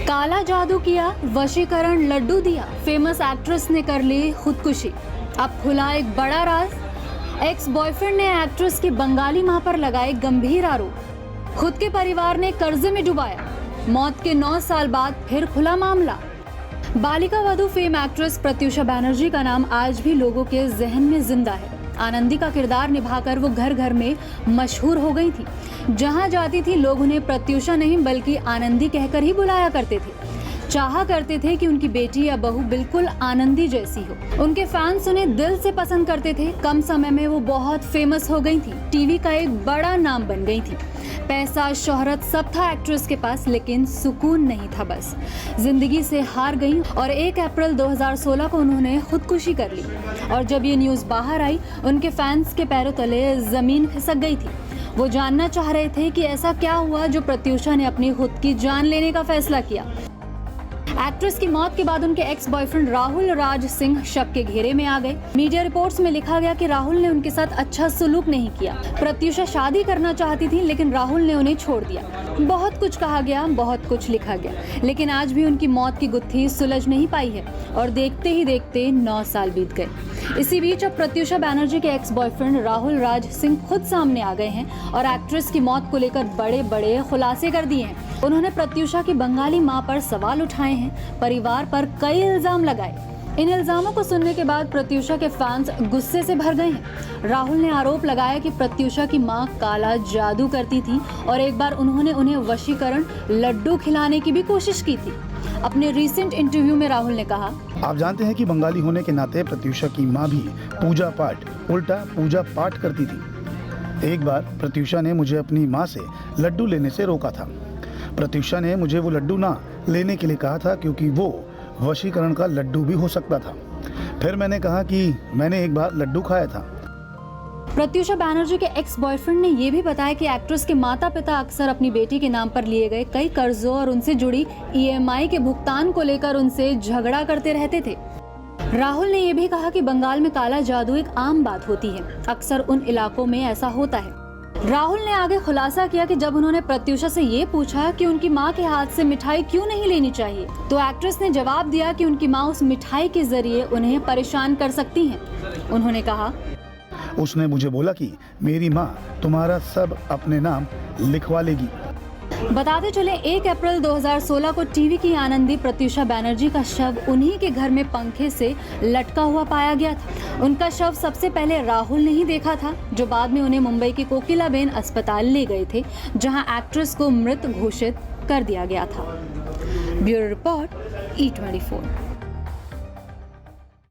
काला जादू किया, वशीकरण लड्डू दिया, फेमस एक्ट्रेस ने कर ली खुदकुशी। अब खुला एक बड़ा राज। एक्स बॉयफ्रेंड ने एक्ट्रेस की बंगाली मां पर लगाए गंभीर आरोप। खुद के परिवार ने कर्जे में डुबाया। मौत के 9 साल बाद फिर खुला मामला। बालिका वधू फेम एक्ट्रेस प्रत्युषा बनर्जी का नाम आज भी लोगों के जहन में जिंदा है। आनंदी का किरदार निभाकर वो घर घर में मशहूर हो गई थी। जहां जाती थी लोग उन्हें प्रत्युषा नहीं बल्कि आनंदी कहकर ही बुलाया करते थे। चाहा करते थे कि उनकी बेटी या बहू बिल्कुल आनंदी जैसी हो। उनके फैंस उन्हें दिल से पसंद करते थे। कम समय में वो बहुत फेमस हो गई थी। टीवी का एक बड़ा नाम बन गई थी। पैसा, शोहरत सब था एक्ट्रेस के पास, लेकिन सुकून नहीं था। बस जिंदगी से हार गई और 1 अप्रैल 2016 को उन्होंने खुदकुशी कर ली। और जब ये न्यूज़ बाहर आई, उनके फैंस के पैरों तले जमीन खिसक गई थी। वो जानना चाह रहे थे कि ऐसा क्या हुआ जो प्रत्युषा ने अपनी खुद की जान लेने का फैसला किया। एक्ट्रेस की मौत के बाद उनके एक्स बॉयफ्रेंड राहुल राज सिंह शक के घेरे में आ गए। मीडिया रिपोर्ट्स में लिखा गया कि राहुल ने उनके साथ अच्छा सलूक नहीं किया। प्रत्युषा शादी करना चाहती थी, लेकिन राहुल ने उन्हें छोड़ दिया। बहुत कुछ कहा गया, बहुत कुछ लिखा गया, लेकिन आज भी उनकी मौत की गुत्थी सुलझ नहीं पाई है। और देखते ही देखते 9 साल बीत गए। इसी बीच अब प्रत्युषा बनर्जी के एक्स बॉयफ्रेंड राहुल राज सिंह खुद सामने आ गए हैं और एक्ट्रेस की मौत को लेकर बड़े बड़े खुलासे कर दिए हैं। उन्होंने प्रत्युषा की बंगाली मां पर सवाल उठाए हैं, परिवार पर कई इल्जाम लगाए। इन इल्जामों को सुनने के बाद प्रत्युषा के फैंस गुस्से से भर गए हैं। राहुल ने आरोप लगाया कि प्रत्युषा की मां काला जादू करती थी और एक बार उन्होंने उन्हें वशीकरण लड्डू खिलाने की भी कोशिश की थी। अपने रीसेंट इंटरव्यू में राहुल ने कहा, आप जानते हैं कि बंगाली होने के नाते प्रत्युषा की मां भी पूजा पाठ करती थी। एक बार प्रत्युषा ने मुझे अपनी मां से लड्डू लेने से रोका था। प्रत्युषा ने मुझे वो लड्डू ना लेने के लिए कहा था क्योंकि वो वशीकरण का लड्डू भी हो सकता था। फिर मैंने कहा कि मैंने एक बार लड्डू खाया था। प्रत्युषा बनर्जी के एक्स बॉयफ्रेंड ने यह भी बताया कि एक्ट्रेस के माता पिता अक्सर अपनी बेटी के नाम पर लिए गए कई कर्जों और उनसे जुड़ी EMI के भुगतान को लेकर उनसे झगड़ा करते रहते थे। राहुल ने यह भी कहा कि बंगाल में काला जादू एक आम बात होती है, अक्सर उन इलाकों में ऐसा होता है। राहुल ने आगे खुलासा किया कि जब उन्होंने प्रत्युषा से ये पूछा कि उनकी मां के हाथ से मिठाई क्यों नहीं लेनी चाहिए, तो एक्ट्रेस ने जवाब दिया कि उनकी मां उस मिठाई के जरिए उन्हें परेशान कर सकती हैं। उन्होंने कहा, उसने मुझे बोला कि मेरी मां तुम्हारा सब अपने नाम लिखवा लेगी। बताते चले 1 अप्रैल 2016 को टीवी की आनंदी प्रत्युषा बनर्जी का शव उन्हीं के घर में पंखे से लटका हुआ पाया गया था। उनका शव सबसे पहले राहुल ने ही देखा था, जो बाद में उन्हें मुंबई के कोकिलाबेन अस्पताल ले गए थे, जहां एक्ट्रेस को मृत घोषित कर दिया गया था। Bureau report E24।